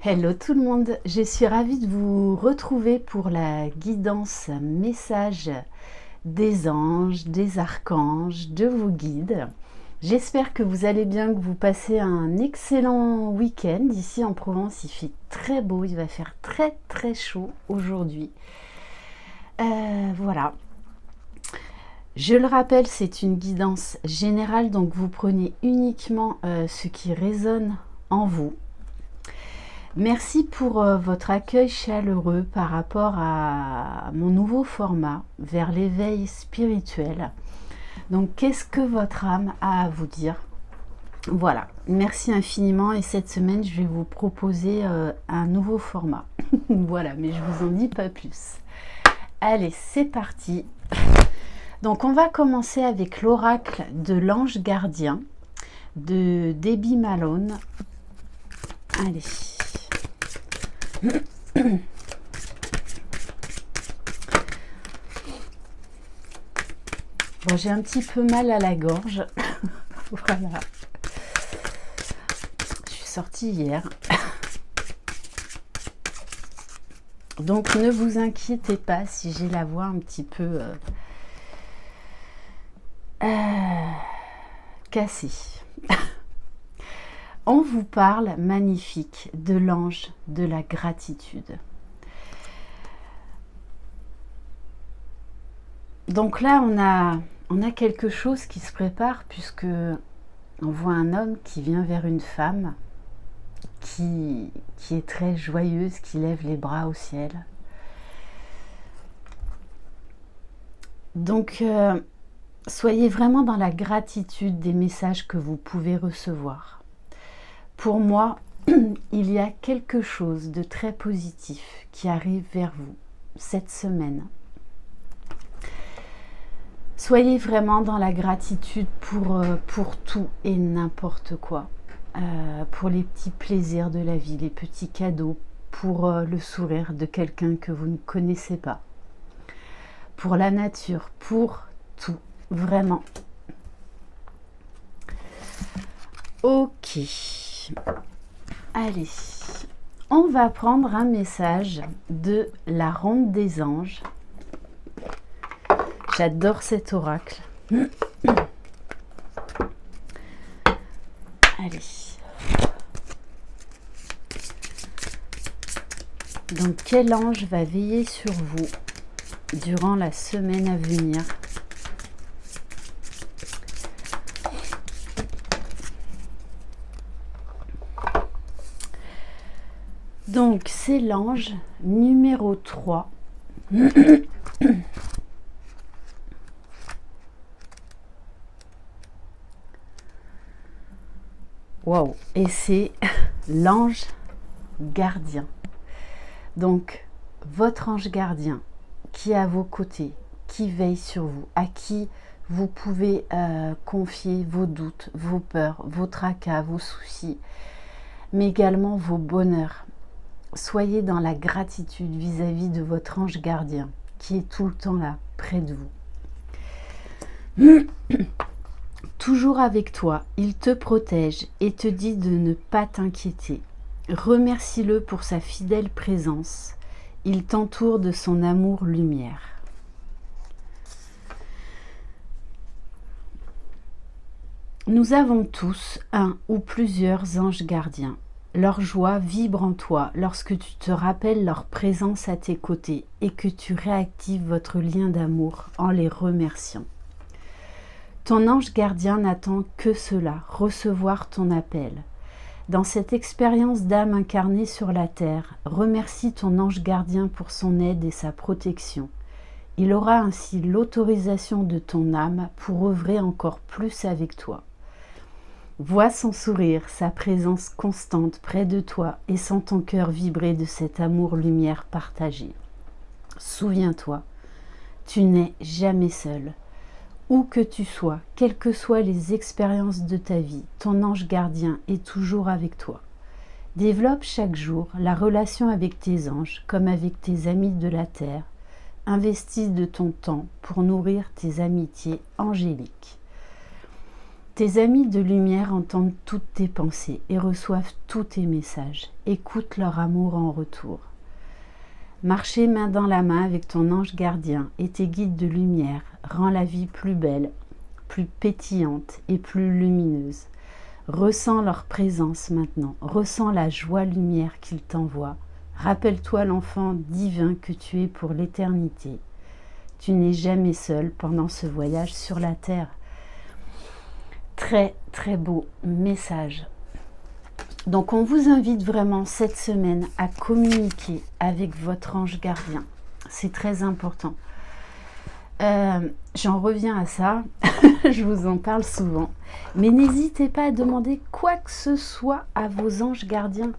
Hello tout le monde, je suis ravie de vous retrouver pour la guidance message des anges, des archanges, de vos guides. J'espère que vous allez bien, que vous passez un excellent week-end. Ici en Provence, il fait très beau, il va faire très très chaud aujourd'hui. Voilà. Je le rappelle, c'est une guidance générale, donc vous prenez uniquement ce qui résonne en vous. Merci pour votre accueil chaleureux par rapport à mon nouveau format vers l'éveil spirituel. Donc, qu'est-ce que votre âme a à vous dire? Voilà, merci infiniment et cette semaine, je vais vous proposer un nouveau format. Voilà, mais je vous en dis pas plus. Allez, c'est parti. Donc, on va commencer avec l'oracle de l'ange gardien de Debbie Malone. Allez. Bon, j'ai un petit peu mal à la gorge. Voilà. Je suis sortie hier. Donc, ne vous inquiétez pas si j'ai la voix un petit peu cassée. On vous parle, magnifique, de l'ange de la gratitude. Donc là, on a quelque chose qui se prépare puisque on voit un homme qui vient vers une femme qui est très joyeuse, qui lève les bras au ciel. Donc, soyez vraiment dans la gratitude des messages que vous pouvez recevoir. Pour moi, il y a quelque chose de très positif qui arrive vers vous cette semaine. Soyez vraiment dans la gratitude pour tout et n'importe quoi. Pour les petits plaisirs de la vie, les petits cadeaux, pour le sourire de quelqu'un que vous ne connaissez pas. Pour la nature, pour tout, vraiment. Ok. Allez, on va prendre un message de la ronde des anges. J'adore cet oracle. Allez. Donc, quel ange va veiller sur vous durant la semaine à venir ? Donc, c'est l'ange numéro 3. Waouh! Et c'est l'ange gardien. Donc, votre ange gardien qui est à vos côtés, qui veille sur vous, à qui vous pouvez confier vos doutes, vos peurs, vos tracas, vos soucis, mais également vos bonheurs. Soyez dans la gratitude vis-à-vis de votre ange gardien qui est tout le temps là, près de vous. Toujours avec toi, il te protège et te dit de ne pas t'inquiéter. Remercie-le pour sa fidèle présence. Il t'entoure de son amour-lumière. Nous avons tous un ou plusieurs anges gardiens. Leur joie vibre en toi lorsque tu te rappelles leur présence à tes côtés et que tu réactives votre lien d'amour en les remerciant. Ton ange gardien n'attend que cela, recevoir ton appel. Dans cette expérience d'âme incarnée sur la terre, remercie ton ange gardien pour son aide et sa protection. Il aura ainsi l'autorisation de ton âme pour œuvrer encore plus avec toi. Vois son sourire, sa présence constante près de toi et sens ton cœur vibrer de cet amour-lumière partagé. Souviens-toi, tu n'es jamais seul. Où que tu sois, quelles que soient les expériences de ta vie, ton ange gardien est toujours avec toi. Développe chaque jour la relation avec tes anges comme avec tes amis de la terre. Investis de ton temps pour nourrir tes amitiés angéliques. Tes amis de lumière entendent toutes tes pensées et reçoivent tous tes messages. Écoute leur amour en retour. Marcher main dans la main avec ton ange gardien et tes guides de lumière rend la vie plus belle, plus pétillante et plus lumineuse. Ressens leur présence maintenant, ressens la joie-lumière qu'ils t'envoient. Rappelle-toi l'enfant divin que tu es pour l'éternité. Tu n'es jamais seul pendant ce voyage sur la terre. Très très beau message. Donc on vous invite vraiment cette semaine à communiquer avec votre ange gardien. C'est très important. J'en reviens à ça, je vous en parle souvent. Mais n'hésitez pas à demander quoi que ce soit à vos anges gardiens.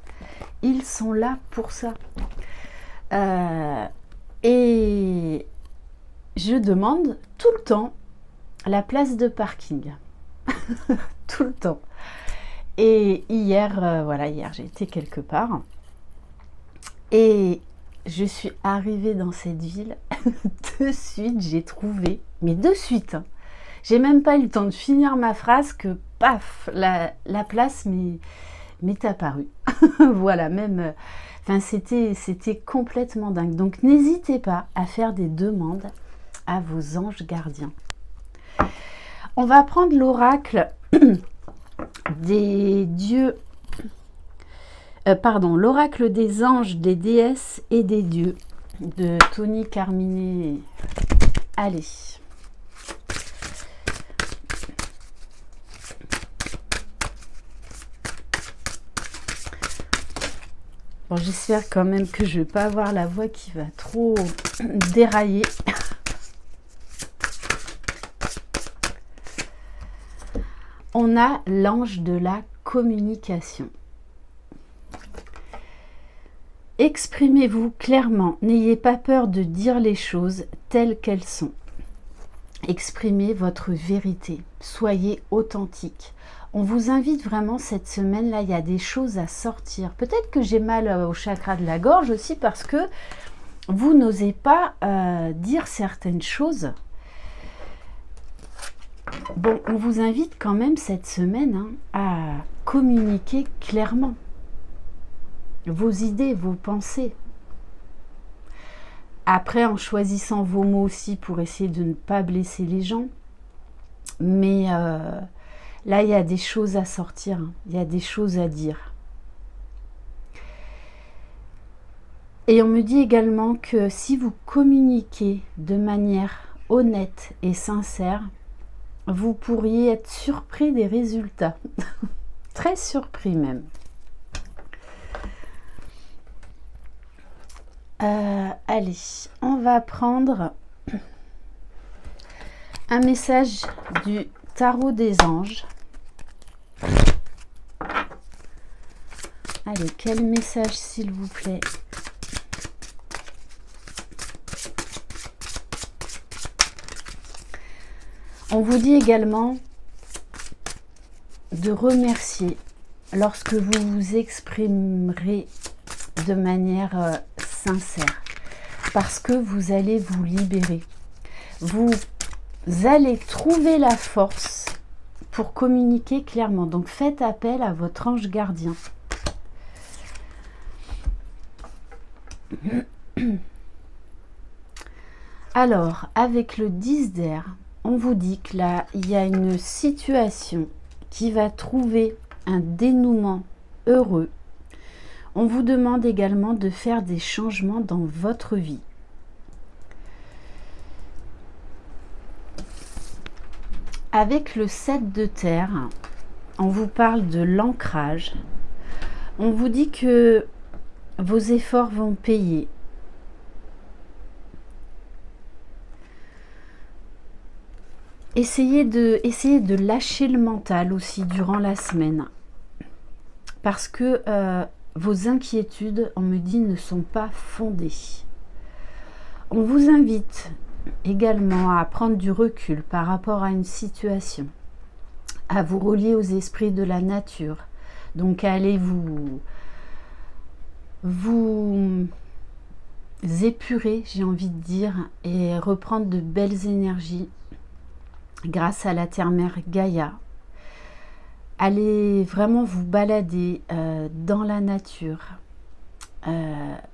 Ils sont là pour ça. Et je demande tout le temps la place de parking. Tout le temps. Et hier, hier j'ai été quelque part. Et je suis arrivée dans cette ville. De suite, j'ai trouvé, mais de suite, hein, j'ai même pas eu le temps de finir ma phrase que paf, la place m'est apparue. Voilà, même, c'était complètement dingue. Donc n'hésitez pas à faire des demandes à vos anges gardiens. On va prendre l'oracle des dieux, l'oracle des anges, des déesses et des dieux de Tony Carminet. Allez. Bon, j'espère quand même que je ne vais pas avoir la voix qui va trop dérailler. On a l'ange de la communication. Exprimez-vous clairement, n'ayez pas peur de dire les choses telles qu'elles sont. Exprimez votre vérité, soyez authentique. On vous invite vraiment cette semaine-là, il y a des choses à sortir. Peut-être que j'ai mal au chakra de la gorge aussi parce que vous n'osez pas dire certaines choses. Bon, on vous invite quand même cette semaine à communiquer clairement vos idées, vos pensées. Après, en choisissant vos mots aussi pour essayer de ne pas blesser les gens. Mais là, il y a des choses à sortir, il y a des choses à dire. Et on me dit également que si vous communiquez de manière honnête et sincère, vous pourriez être surpris des résultats. Très surpris même. Allez, on va prendre un message du tarot des anges. Allez, quel message s'il vous plaît? On vous dit également de remercier lorsque vous vous exprimerez de manière sincère, parce que vous allez vous libérer. Vous allez trouver la force pour communiquer clairement. Donc faites appel à votre ange gardien. Alors, avec le 10 d'air, on vous dit que là, il y a une situation qui va trouver un dénouement heureux. On vous demande également de faire des changements dans votre vie. Avec le 7 de terre, on vous parle de l'ancrage. On vous dit que vos efforts vont payer. Essayez de lâcher le mental aussi durant la semaine. Parce que vos inquiétudes, on me dit, ne sont pas fondées. On vous invite également à prendre du recul par rapport à une situation, à vous relier aux esprits de la nature, donc à aller vous épurer, j'ai envie de dire, et reprendre de belles énergies grâce à la terre-mère Gaïa. Allez vraiment vous balader dans la nature.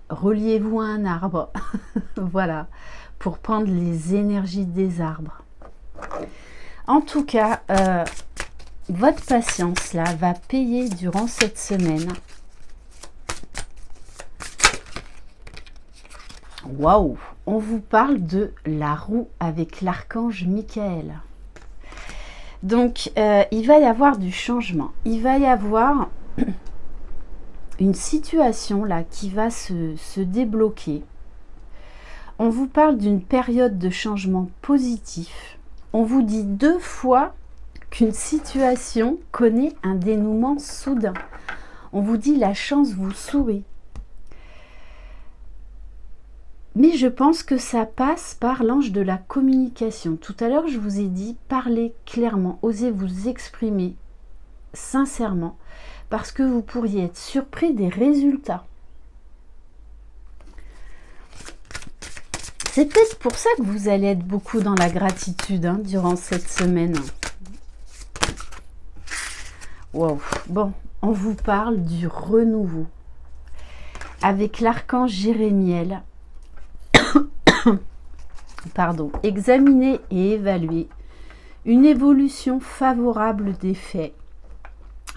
Reliez-vous à un arbre, voilà, pour prendre les énergies des arbres. En tout cas, votre patience là va payer durant cette semaine. Waouh! On vous parle de la roue avec l'archange Michael. Donc, il va y avoir du changement. Il va y avoir une situation là qui va se débloquer. On vous parle d'une période de changement positif. On vous dit 2 fois qu'une situation connaît un dénouement soudain. On vous dit la chance vous sourit. Mais je pense que ça passe par l'ange de la communication. Tout à l'heure, je vous ai dit, parlez clairement, osez vous exprimer sincèrement, parce que vous pourriez être surpris des résultats. C'est peut-être pour ça que vous allez être beaucoup dans la gratitude durant cette semaine. Wow. Bon, on vous parle du renouveau. Avec l'archange Jérémiel, pardon, examiner et évaluer une évolution favorable des faits.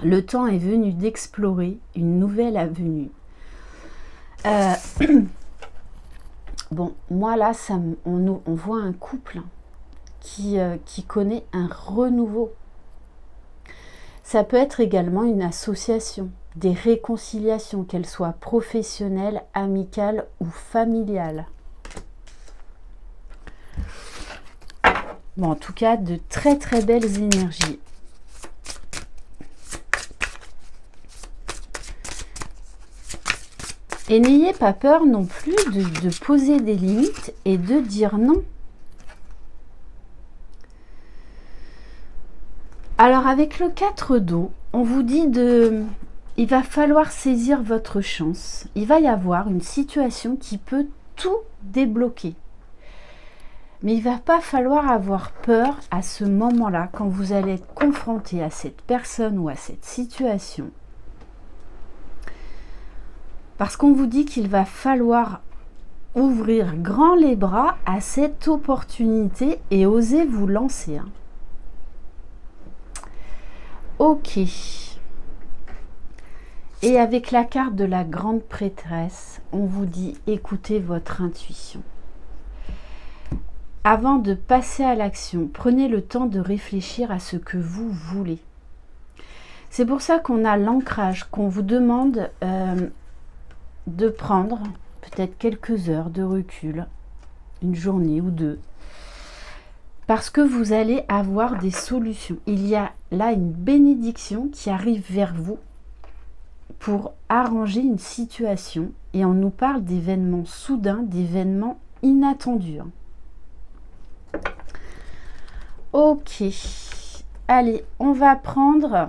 Le temps est venu d'explorer une nouvelle avenue. Bon, moi là, on voit un couple qui connaît un renouveau. Ça peut être également une association, des réconciliations, qu'elles soient professionnelles, amicales ou familiales. Bon, en tout cas, de très très belles énergies. Et n'ayez pas peur non plus de poser des limites et de dire non. Alors avec le 4 d'eau, on vous dit il va falloir saisir votre chance. Il va y avoir une situation qui peut tout débloquer. Mais il ne va pas falloir avoir peur à ce moment-là, quand vous allez être confronté à cette personne ou à cette situation. Parce qu'on vous dit qu'il va falloir ouvrir grand les bras à cette opportunité et oser vous lancer. Ok. Et avec la carte de la grande prêtresse, on vous dit écoutez votre intuition. Avant de passer à l'action, prenez le temps de réfléchir à ce que vous voulez. C'est pour ça qu'on a l'ancrage, qu'on vous demande de prendre peut-être quelques heures de recul, une journée ou 2, parce que vous allez avoir des solutions. Il y a là une bénédiction qui arrive vers vous pour arranger une situation, et on nous parle d'événements soudains, d'événements inattendus. Ok, allez, on va prendre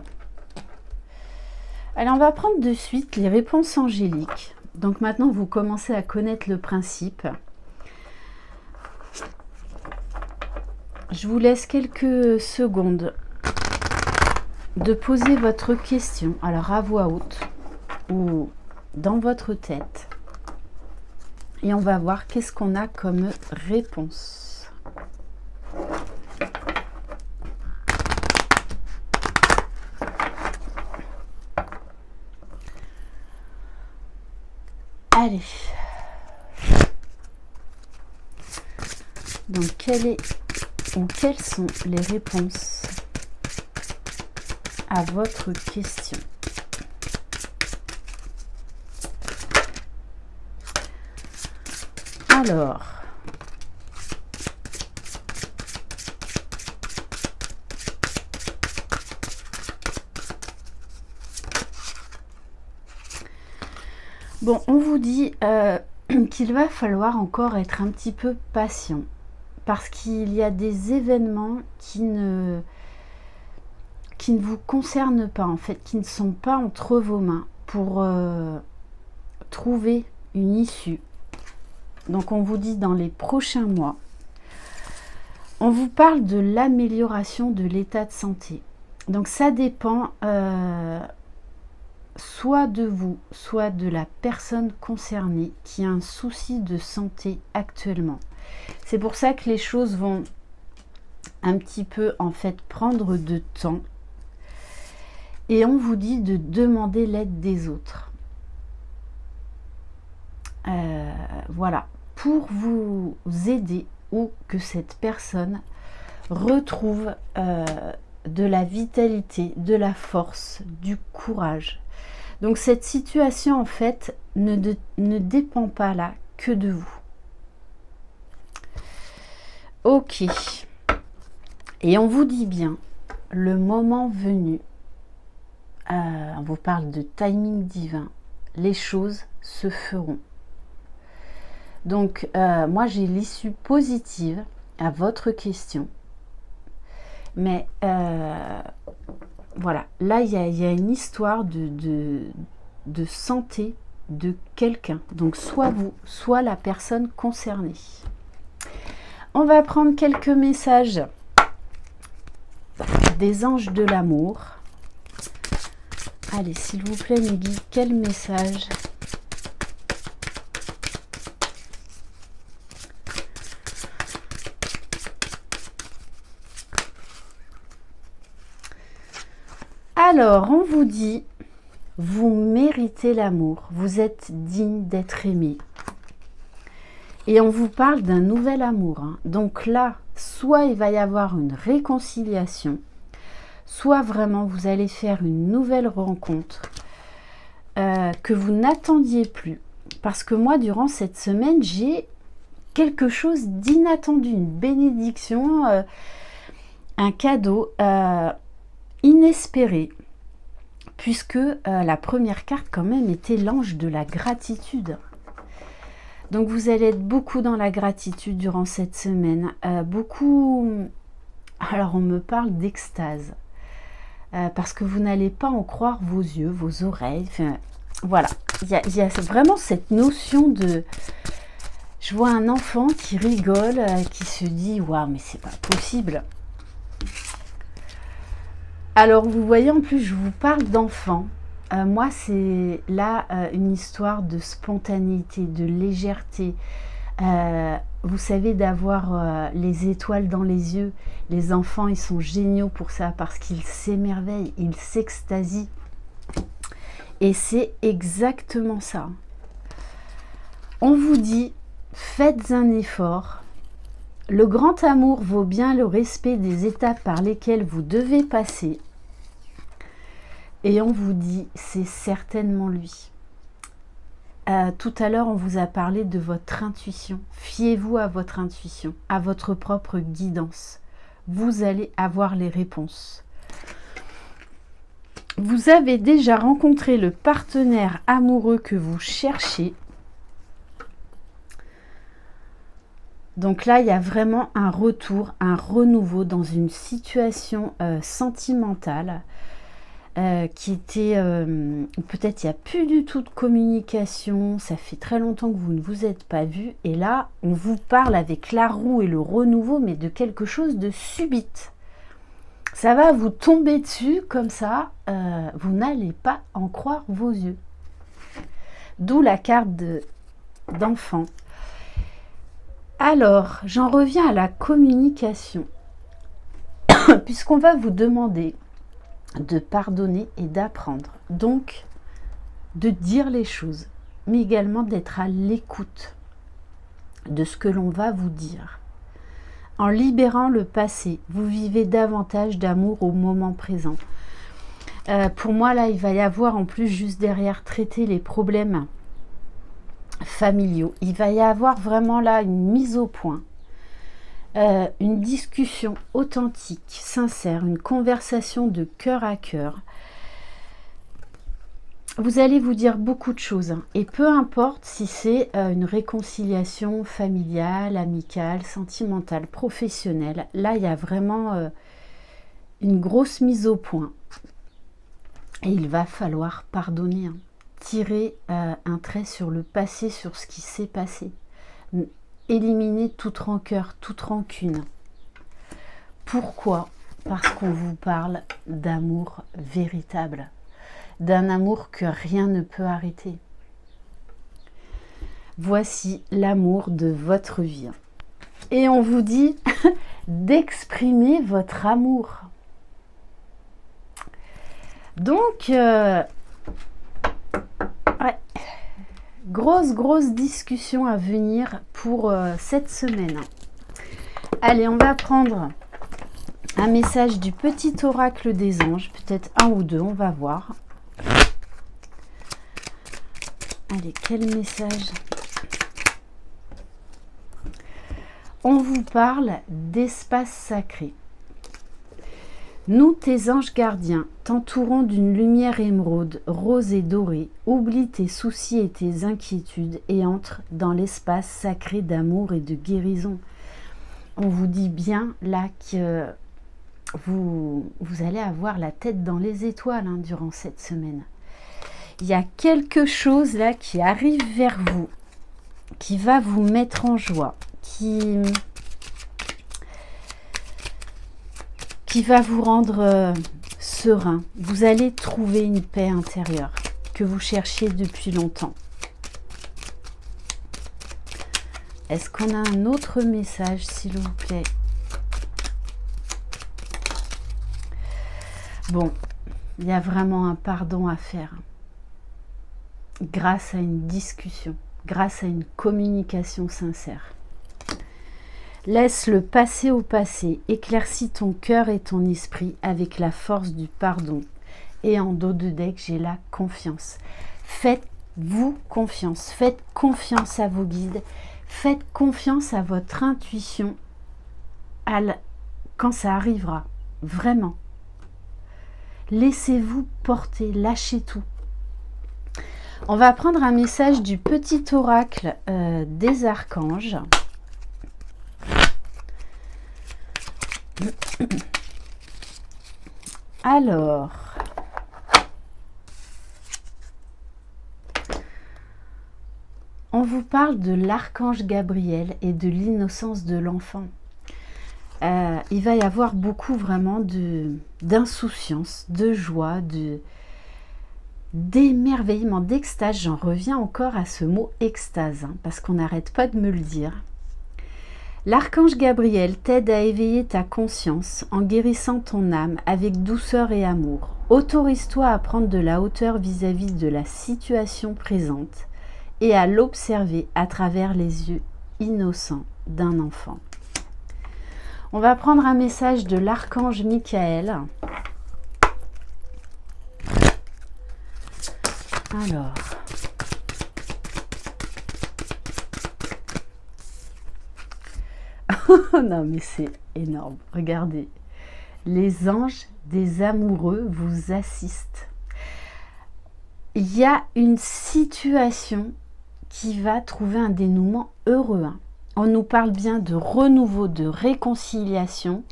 de suite les réponses angéliques. Donc maintenant, vous commencez à connaître le principe. Je vous laisse quelques secondes de poser votre question, alors à voix haute ou dans votre tête. Et on va voir qu'est-ce qu'on a comme réponse. Allez. Donc, quelles sont les réponses à votre question? Alors, bon, on vous dit qu'il va falloir encore être un petit peu patient, parce qu'il y a des événements qui ne vous concernent pas, en fait, qui ne sont pas entre vos mains pour trouver une issue. Donc on vous dit dans les prochains mois, on vous parle de l'amélioration de l'état de santé. Donc ça dépend soit de vous, soit de la personne concernée qui a un souci de santé actuellement. C'est pour ça que les choses vont un petit peu en fait prendre de temps. Et on vous dit de demander l'aide des autres. Voilà, pour vous aider ou que cette personne retrouve de la vitalité, de la force, du courage. Donc cette situation en fait ne dépend pas là que de vous. Ok. Et on vous dit bien, le moment venu, on vous parle de timing divin, les choses se feront. Donc moi j'ai l'issue positive à votre question. Mais voilà, là il y a une histoire de santé de quelqu'un. Donc soit vous, soit la personne concernée. On va prendre quelques messages des anges de l'amour. Allez, s'il vous plaît, mes guides, quel message ? Alors, on vous dit, vous méritez l'amour, vous êtes digne d'être aimé. Et on vous parle d'un nouvel amour. Hein. Donc là, soit il va y avoir une réconciliation, soit vraiment vous allez faire une nouvelle rencontre que vous n'attendiez plus. Parce que moi, durant cette semaine, j'ai quelque chose d'inattendu, une bénédiction, un cadeau inespéré. Puisque la première carte quand même était l'ange de la gratitude. Donc vous allez être beaucoup dans la gratitude durant cette semaine. Beaucoup... Alors on me parle d'extase. Parce que vous n'allez pas en croire vos yeux, vos oreilles. Enfin, voilà. Il y a vraiment cette notion de... Je vois un enfant qui rigole, qui se dit « Waouh, mais c'est pas possible !» Alors, vous voyez, en plus, je vous parle d'enfants. Moi, c'est là une histoire de spontanéité, de légèreté. Vous savez, d'avoir les étoiles dans les yeux. Les enfants, ils sont géniaux pour ça parce qu'ils s'émerveillent, ils s'extasient. Et c'est exactement ça. On vous dit, faites un effort. Le grand amour vaut bien le respect des étapes par lesquelles vous devez passer. Et on vous dit, c'est certainement lui. Tout à l'heure, on vous a parlé de votre intuition. Fiez-vous à votre intuition, à votre propre guidance. Vous allez avoir les réponses. Vous avez déjà rencontré le partenaire amoureux que vous cherchez. Donc là, il y a vraiment un retour, un renouveau dans une situation sentimentale qui était... peut-être il n'y a plus du tout de communication, ça fait très longtemps que vous ne vous êtes pas vus. Et là, on vous parle avec la roue et le renouveau, mais de quelque chose de subite. Ça va vous tomber dessus comme ça, vous n'allez pas en croire vos yeux. D'où la carte d'enfant. Alors, j'en reviens à la communication, puisqu'on va vous demander de pardonner et d'apprendre. Donc, de dire les choses, mais également d'être à l'écoute de ce que l'on va vous dire. En libérant le passé, vous vivez davantage d'amour au moment présent. Pour moi, là, il va y avoir en plus juste derrière traiter les problèmes familiaux. Il va y avoir vraiment là une mise au point, une discussion authentique, sincère, une conversation de cœur à cœur. Vous allez vous dire beaucoup de choses, hein, et peu importe si c'est une réconciliation familiale, amicale, sentimentale, professionnelle, là il y a vraiment une grosse mise au point. Et il va falloir pardonner, hein. Tirer un trait sur le passé, sur ce qui s'est passé. Éliminer toute rancœur, toute rancune. Pourquoi ? parce qu'on vous parle d'amour véritable, d'un amour que rien ne peut arrêter. Voici l'amour de votre vie. Et on vous dit d'exprimer votre amour. Donc, ouais, grosse discussion à venir pour cette semaine. Allez, on va prendre un message du petit oracle des anges, peut-être un ou deux, on va voir. Allez, quel message? On vous parle d'espace sacré. Nous, tes anges gardiens, t'entourons d'une lumière émeraude, rose et dorée. Oublie tes soucis et tes inquiétudes et entre dans l'espace sacré d'amour et de guérison. On vous dit bien là que vous allez avoir la tête dans les étoiles durant cette semaine. Il y a quelque chose là qui arrive vers vous, qui va vous mettre en joie, qui va vous rendre serein. Vous allez trouver une paix intérieure que vous cherchiez depuis longtemps. Est-ce qu'on a un autre message, s'il vous plaît? Bon, il y a vraiment un pardon à faire. Grâce à une discussion, grâce à une communication sincère. Laisse le passé au passé, éclaircis ton cœur et ton esprit avec la force du pardon. Et en dos de deck, j'ai la confiance. Faites-vous confiance, faites confiance à vos guides, faites confiance à votre intuition quand ça arrivera, vraiment. Laissez-vous porter, lâchez tout. On va prendre un message du petit oracle des archanges. Alors, on vous parle de l'archange Gabriel et de l'innocence de l'enfant. Il va y avoir beaucoup vraiment d'insouciance, de joie, d'émerveillement, d'extase. J'en reviens encore à ce mot extase, parce qu'on n'arrête pas de me le dire. L'archange Gabriel t'aide à éveiller ta conscience en guérissant ton âme avec douceur et amour. Autorise-toi à prendre de la hauteur vis-à-vis de la situation présente et à l'observer à travers les yeux innocents d'un enfant. On va prendre un message de l'archange Michael. Alors... non mais c'est énorme, regardez. Les anges des amoureux vous assistent. Il y a une situation qui va trouver un dénouement heureux. On nous parle bien de renouveau, de réconciliation,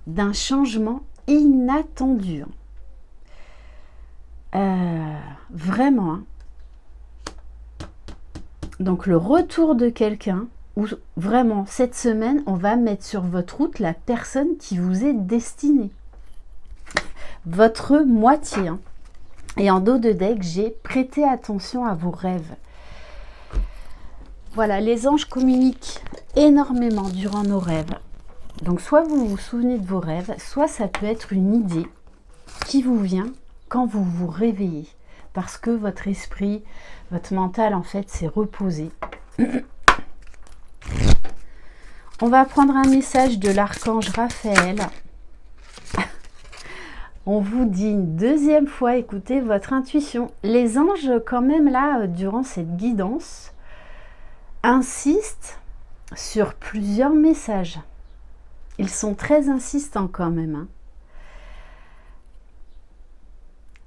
d'un changement inattendu. Vraiment. Donc le retour de quelqu'un, où vraiment cette semaine, on va mettre sur votre route la personne qui vous est destinée. Votre moitié. Et en dos de deck, j'ai prêté attention à vos rêves. Voilà, les anges communiquent énormément durant nos rêves. Donc soit vous vous souvenez de vos rêves, soit ça peut être une idée qui vous vient quand vous vous réveillez. Parce que votre esprit, votre mental en fait s'est reposé. On va prendre un message de l'archange Raphaël. On vous dit une deuxième fois, écoutez votre intuition. Les anges, quand même, là, durant cette guidance, insistent sur plusieurs messages. Ils sont très insistants quand même.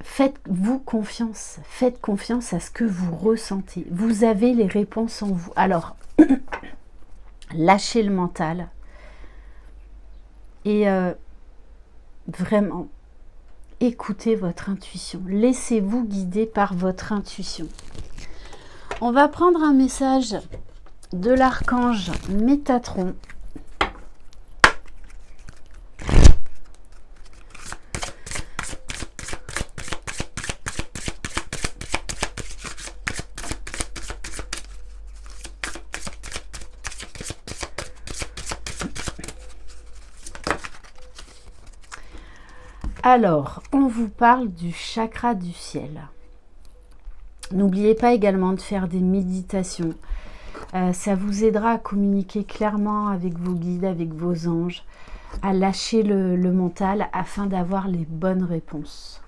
Faites-vous confiance. Faites confiance à ce que vous ressentez. Vous avez les réponses en vous. Alors... lâchez le mental et vraiment écoutez votre intuition. Laissez-vous guider par votre intuition. On va prendre un message de l'archange Métatron. Alors, on vous parle du chakra du ciel. N'oubliez pas également de faire des méditations. Ça vous aidera à communiquer clairement avec vos guides, avec vos anges, à lâcher le mental afin d'avoir les bonnes réponses.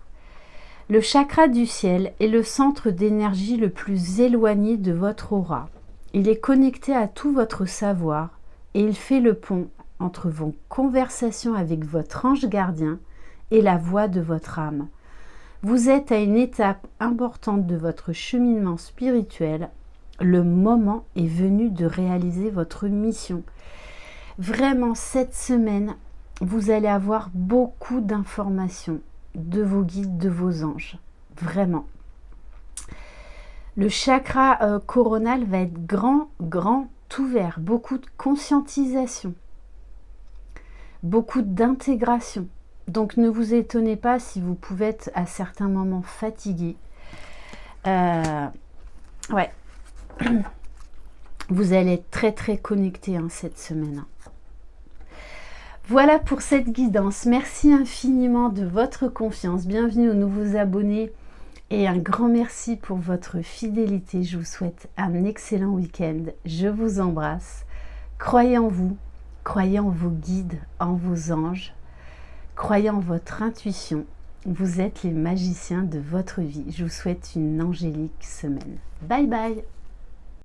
Le chakra du ciel est le centre d'énergie le plus éloigné de votre aura. Il est connecté à tout votre savoir et il fait le pont entre vos conversations avec votre ange gardien et la voix de votre âme. Vous êtes à une étape importante de votre cheminement spirituel. Le moment est venu de réaliser votre mission. Vraiment, cette semaine, vous allez avoir beaucoup d'informations de vos guides, de vos anges. Vraiment. Le chakra coronal va être grand ouvert. Beaucoup de conscientisation. Beaucoup d'intégration. Donc ne vous étonnez pas si vous pouvez être à certains moments fatigué. Ouais. Vous allez être très connecté cette semaine. Voilà pour cette guidance. Merci infiniment de votre confiance. Bienvenue aux nouveaux abonnés et un grand merci pour votre fidélité. Je vous souhaite un excellent week-end. Je vous embrasse. Croyez en vous, croyez en vos guides, en vos anges. Croyez en votre intuition. Vous êtes les magiciens de votre vie. Je vous souhaite une angélique semaine. Bye bye.